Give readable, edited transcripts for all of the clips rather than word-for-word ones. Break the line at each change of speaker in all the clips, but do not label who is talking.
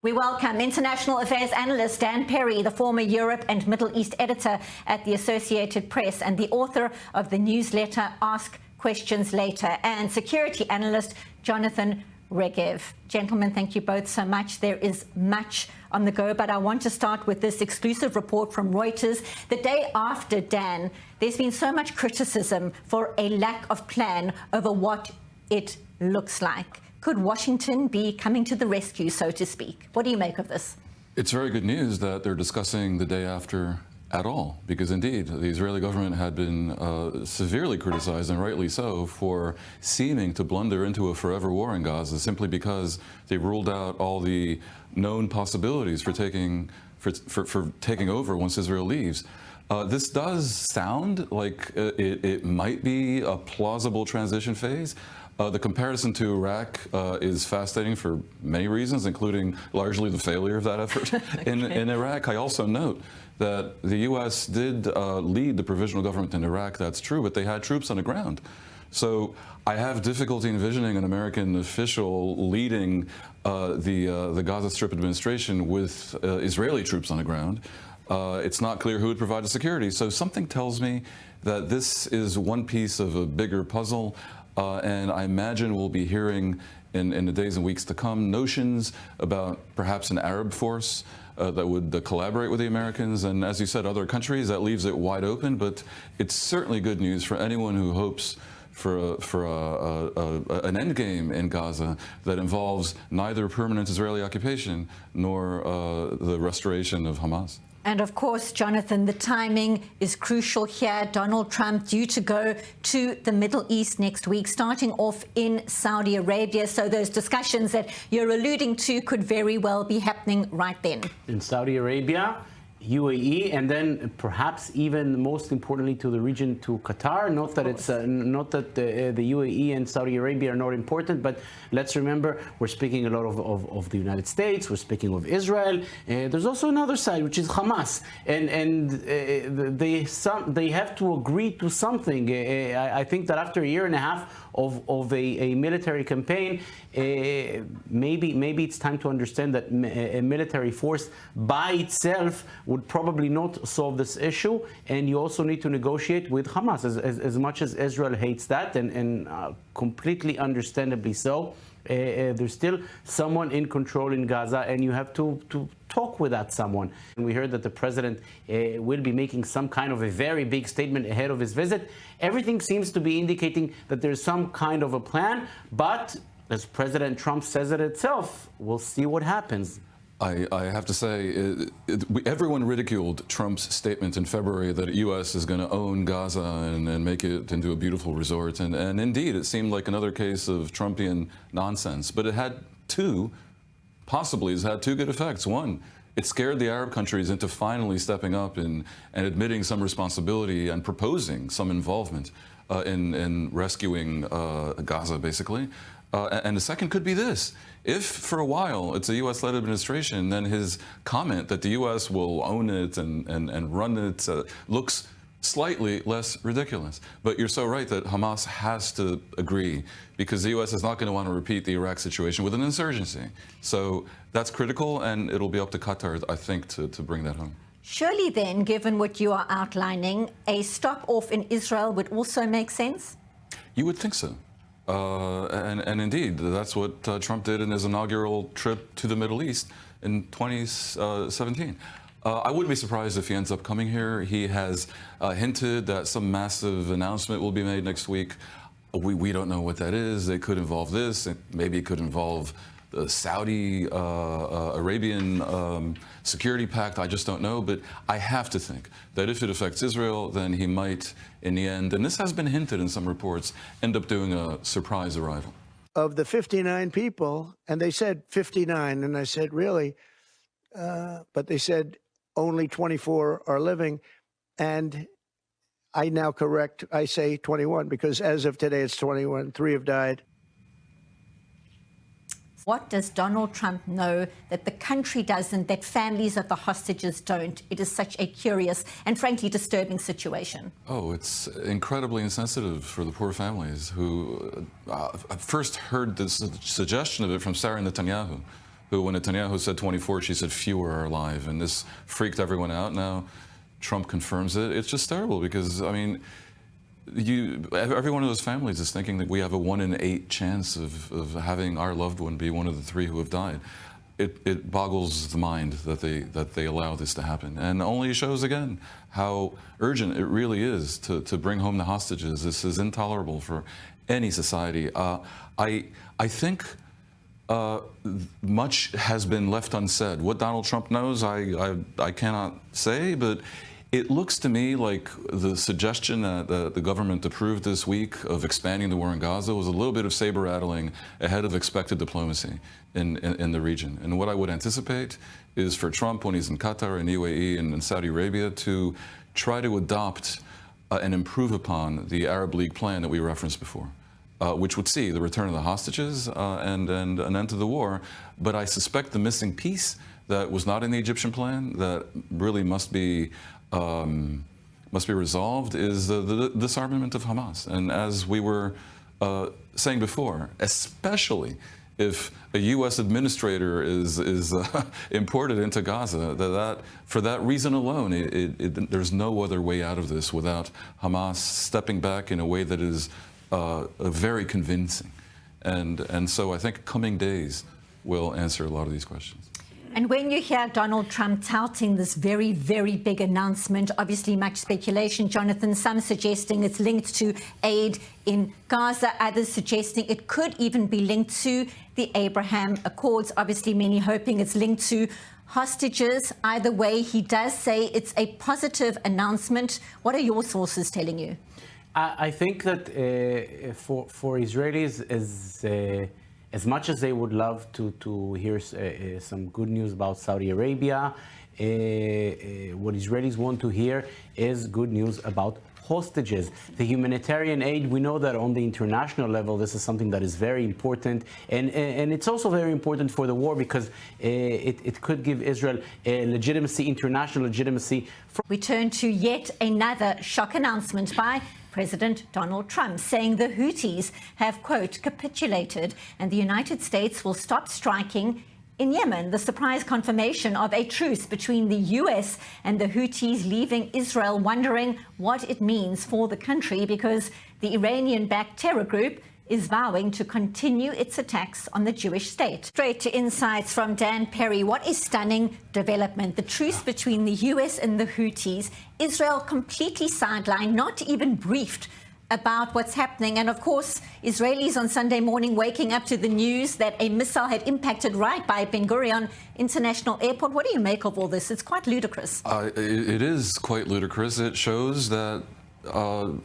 We welcome international affairs analyst Dan Perry, the former Europe and Middle East editor at the Associated Press and the author of the newsletter Ask Questions Later, and security analyst Jonathan Regev. Gentlemen, thank you both so much. There is much on the go, but I want to start with this exclusive report from Reuters. The day after, Dan, there's been so much criticism for a lack of plan over what it looks like. Could Washington be coming to the rescue, so to speak? What do you make of this?
It's very good news that they're discussing the day after at all, because indeed the Israeli government had been severely criticized, and rightly so, for seeming to blunder into a forever war in Gaza simply because they ruled out all the known possibilities for taking over once Israel leaves. This does sound like it might be a plausible transition phase. The comparison to Iraq is fascinating for many reasons, including largely the failure of that effort in Iraq. I also note that the U.S. did lead the provisional government in Iraq, that's true, but they had troops on the ground. So I have difficulty envisioning an American official leading the Gaza Strip administration with Israeli troops on the ground. It's not clear who would provide the security. So something tells me that this is one piece of a bigger puzzle. And I imagine we'll be hearing in the days and weeks to come notions about perhaps an Arab force that would collaborate with the Americans. And as you said, other countries, that leaves it wide open. But it's certainly good news for anyone who hopes for an endgame in Gaza that involves neither permanent Israeli occupation nor the restoration of Hamas.
And of course, Jonathan, the timing is crucial here. Donald Trump due to go to the Middle East next week, starting off in Saudi Arabia. So those discussions that you're alluding to could very well be happening right then.
In Saudi Arabia, UAE, and then perhaps even most importantly to the region, to Qatar. Not that it's not that the UAE and Saudi Arabia are not important, but let's remember we're speaking a lot of the United States. We're speaking of Israel. There's also another side, which is Hamas, and they have to agree to something. I think that after a year and a half of a military campaign, maybe it's time to understand that a military force by itself would probably not solve this issue, and you also need to negotiate with Hamas, as much as Israel hates that, and completely understandably so. There's still someone in control in Gaza, and you have to talk with that someone. And we heard that the president will be making some kind of a very big statement ahead of his visit. Everything seems to be indicating that there's some kind of a plan, but as President Trump says it itself, we'll see what happens.
I have to say, everyone ridiculed Trump's statement in February that the U.S. is going to own Gaza and make it into a beautiful resort. And indeed, it seemed like another case of Trumpian nonsense. But it had possibly has had two good effects. One, it scared the Arab countries into finally stepping up and admitting some responsibility and proposing some involvement in rescuing Gaza, basically. And the second could be this. If for a while it's a U.S.-led administration, then his comment that the U.S. will own it and run it looks slightly less ridiculous. But you're so right that Hamas has to agree, because the U.S. is not going to want to repeat the Iraq situation with an insurgency. So that's critical, and it'll be up to Qatar, I think, to bring that home.
Surely then, given what you are outlining, a stop-off in Israel would also make sense?
You would think so. And indeed, that's what Trump did in his inaugural trip to the Middle East in 2017. I wouldn't be surprised if he ends up coming here. He has hinted that some massive announcement will be made next week. We don't know what that is. It could involve this. Maybe it could involve the Saudi Arabian security pact. I just don't know. But I have to think that if it affects Israel, then he might, in the end, and this has been hinted in some reports, end up doing a surprise arrival.
Of the 59 people, and they said 59, and I said, really? But they said only 24 are living. And I now correct, I say 21, because as of today, it's 21. 3 have died.
What does Donald Trump know that the country doesn't, that families of the hostages don't? It is such a curious and frankly disturbing situation.
Oh, it's incredibly insensitive for the poor families who first heard the suggestion of it from Sarah Netanyahu, who, when Netanyahu said 24, she said fewer are alive. And this freaked everyone out. Now Trump confirms it. It's just terrible because, I mean, every one of those families is thinking that we have a 1 in 8 chance of having our loved one be one of the 3 who have died. It boggles the mind that they allow this to happen, and only shows again how urgent it really is to bring home the hostages. This is intolerable for any society. I think much has been left unsaid. What Donald Trump knows, I cannot say, but it looks to me like the suggestion that the government approved this week of expanding the war in Gaza was a little bit of saber rattling ahead of expected diplomacy in the region. And what I would anticipate is for Trump, when he's in Qatar and UAE and in Saudi Arabia, to try to adopt and improve upon the Arab League plan that we referenced before, which would see the return of the hostages and an end to the war. But I suspect the missing piece that was not in the Egyptian plan that really must be resolved is the disarmament of Hamas. And as we were saying before, especially if a U.S. administrator is imported into Gaza, that for that reason alone, there's no other way out of this without Hamas stepping back in a way that is very convincing. And so I think coming days will answer a lot of these questions.
And when you hear Donald Trump touting this very, very big announcement, obviously much speculation, Jonathan, some suggesting it's linked to aid in Gaza, others suggesting it could even be linked to the Abraham Accords. Obviously, many hoping it's linked to hostages. Either way, he does say it's a positive announcement. What are your sources telling you?
I think that for Israelis, as much as they would love to hear some good news about Saudi Arabia, what Israelis want to hear is good news about hostages. The humanitarian aid, we know that on the international level, this is something that is very important. And it's also very important for the war because it could give Israel legitimacy, international legitimacy.
We turn to yet another shock announcement by President Donald Trump, saying the Houthis have, quote, capitulated and the United States will stop striking in Yemen. The surprise confirmation of a truce between the U.S. and the Houthis, leaving Israel wondering what it means for the country because the Iranian-backed terror group is vowing to continue its attacks on the Jewish state. Straight to insights from Dan Perry. What a stunning development. The truce between the U.S. and the Houthis. Israel completely sidelined, not even briefed about what's happening. And of course, Israelis on Sunday morning waking up to the news that a missile had impacted right by Ben Gurion International Airport. What do you make of all this? It's quite ludicrous.
It is quite ludicrous. It shows that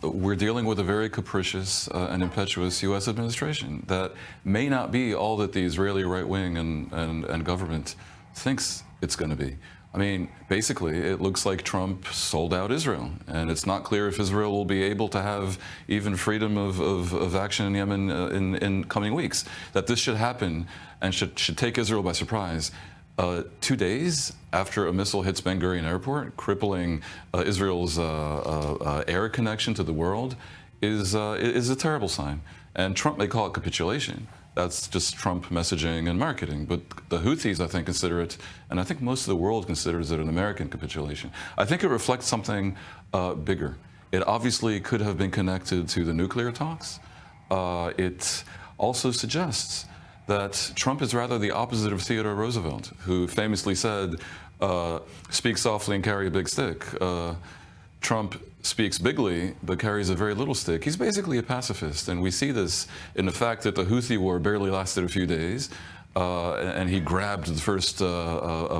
we're dealing with a very capricious and impetuous U.S. administration that may not be all that the Israeli right wing and government thinks it's going to be. I mean, basically, it looks like Trump sold out Israel, and it's not clear if Israel will be able to have even freedom of action in Yemen in coming weeks. That this should happen and should take Israel by surprise. 2 days after a missile hits Ben Gurion Airport, crippling Israel's air connection to the world, is a terrible sign. And Trump may call it capitulation. That's just Trump messaging and marketing. But the Houthis, I think, consider it, and I think most of the world considers it, an American capitulation. I think it reflects something bigger. It obviously could have been connected to the nuclear talks. It also suggests that Trump is rather the opposite of Theodore Roosevelt, who famously said, speak softly and carry a big stick. Trump speaks bigly, but carries a very little stick. He's basically a pacifist, and we see this in the fact that the Houthi war barely lasted a few days, and he grabbed the first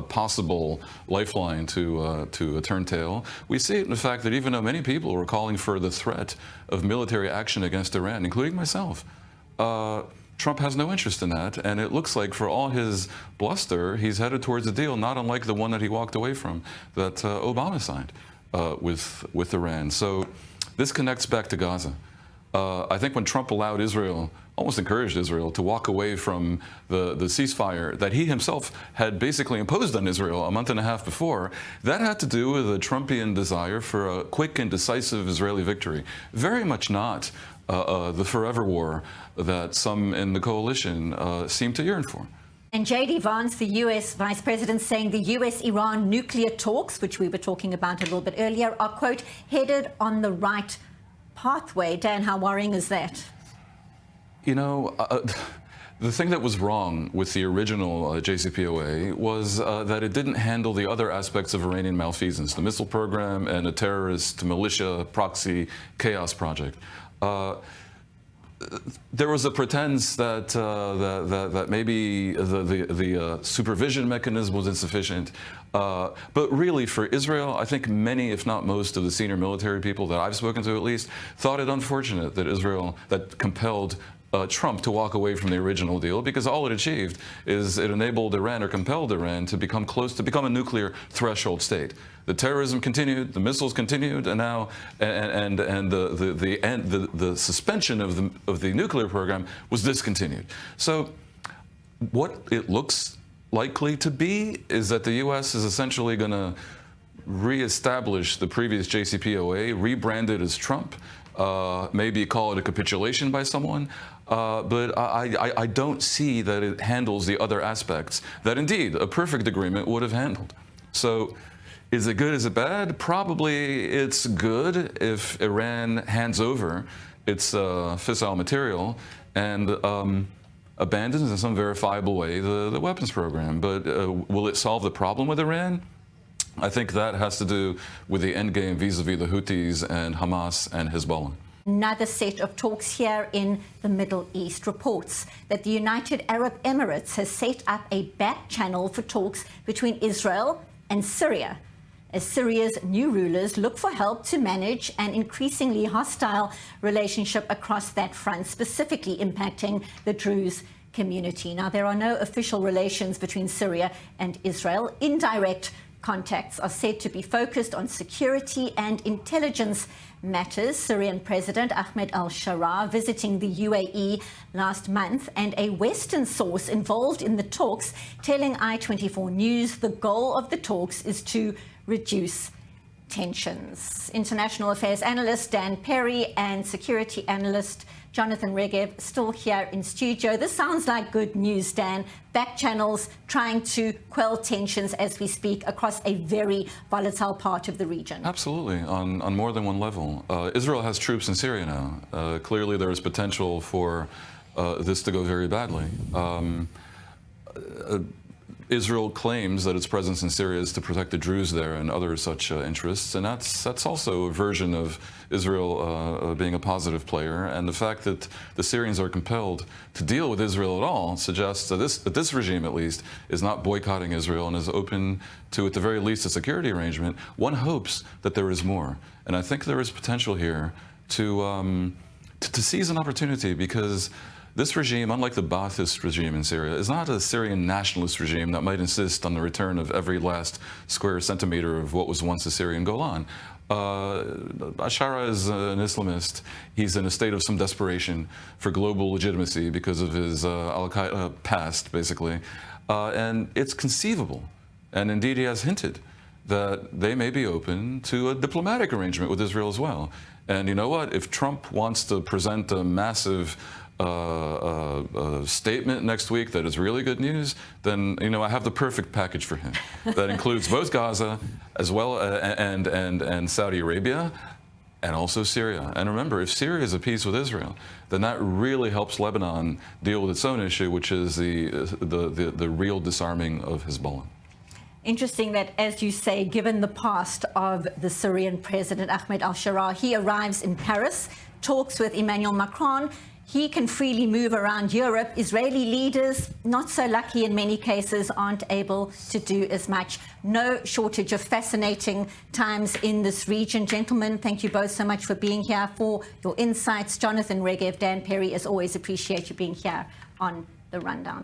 possible lifeline to a turntail. We see it in the fact that even though many people were calling for the threat of military action against Iran, including myself, Trump has no interest in that, and it looks like for all his bluster, he's headed towards a deal not unlike the one that he walked away from, that Obama signed with Iran. So this connects back to Gaza. I think when Trump allowed Israel, almost encouraged Israel to walk away from the ceasefire that he himself had basically imposed on Israel a month and a half before, that had to do with a Trumpian desire for a quick and decisive Israeli victory. Very much not the forever war that some in the coalition seem to yearn for.
And J.D. Vance, the U.S. Vice President, saying the U.S.-Iran nuclear talks, which we were talking about a little bit earlier, are, quote, headed on the right pathway. Dan, how worrying is that?
You know, the thing that was wrong with the original JCPOA was that it didn't handle the other aspects of Iranian malfeasance, the missile program and a terrorist militia proxy chaos project. There was a pretense that that maybe the supervision mechanism was insufficient, but really for Israel, I think many, if not most, of the senior military people that I've spoken to, at least, thought it unfortunate that compelled Trump to walk away from the original deal, because all it achieved is it enabled Iran, or compelled Iran, to become a nuclear threshold state. The terrorism continued, the missiles continued, and now the suspension of the nuclear program was discontinued. So what it looks likely to be is that the U.S. is essentially going to reestablish the previous JCPOA, rebranded as Trump. Maybe call it a capitulation by someone, but I don't see that it handles the other aspects that indeed a perfect agreement would have handled. So is it good, is it bad? Probably it's good if Iran hands over its fissile material and abandons in some verifiable way the weapons program. But will it solve the problem with Iran? I think that has to do with the end game vis-a-vis the Houthis and Hamas and Hezbollah.
Another set of talks here in the Middle East. Reports that the United Arab Emirates has set up a back channel for talks between Israel and Syria, as Syria's new rulers look for help to manage an increasingly hostile relationship across that front, specifically impacting the Druze community. Now, there are no official relations between Syria and Israel. Indirect contacts are said to be focused on security and intelligence matters. Syrian President Ahmed al-Sharaa visiting the UAE last month, and a Western source involved in the talks telling I24 News the goal of the talks is to reduce tensions. International affairs analyst Dan Perry and security analyst Jonathan Regev still here in studio. This sounds like good news, Dan. Back channels trying to quell tensions as we speak across a very volatile part of the region.
Absolutely, on more than one level. Israel has troops in Syria now. Clearly there is potential for this to go very badly. Israel claims that its presence in Syria is to protect the Druze there and other such interests, and that's also a version of Israel being a positive player. And the fact that the Syrians are compelled to deal with Israel at all suggests that this regime, at least, is not boycotting Israel and is open to, at the very least, a security arrangement. One hopes that there is more, and I think there is potential here to seize an opportunity, because this regime, unlike the Ba'athist regime in Syria, is not a Syrian nationalist regime that might insist on the return of every last square centimeter of what was once the Syrian Golan. Al-Sharaa is an Islamist. He's in a state of some desperation for global legitimacy because of his Al-Qaeda past, basically. And it's conceivable, and indeed he has hinted, that they may be open to a diplomatic arrangement with Israel as well. And you know what? If Trump wants to present a massive statement next week that is really good news, then I have the perfect package for him. That includes both Gaza as well and Saudi Arabia, and also Syria. And remember, if Syria is at peace with Israel, then that really helps Lebanon deal with its own issue, which is the real disarming of Hezbollah.
Interesting that, as you say, given the past of the Syrian president Ahmed al-Sharaa, he arrives in Paris, talks with Emmanuel Macron. He can freely move around Europe. Israeli leaders, not so lucky in many cases, aren't able to do as much. No shortage of fascinating times in this region. Gentlemen, thank you both so much for being here, for your insights. Jonathan Regev, Dan Perry, as always, appreciate you being here on The Rundown.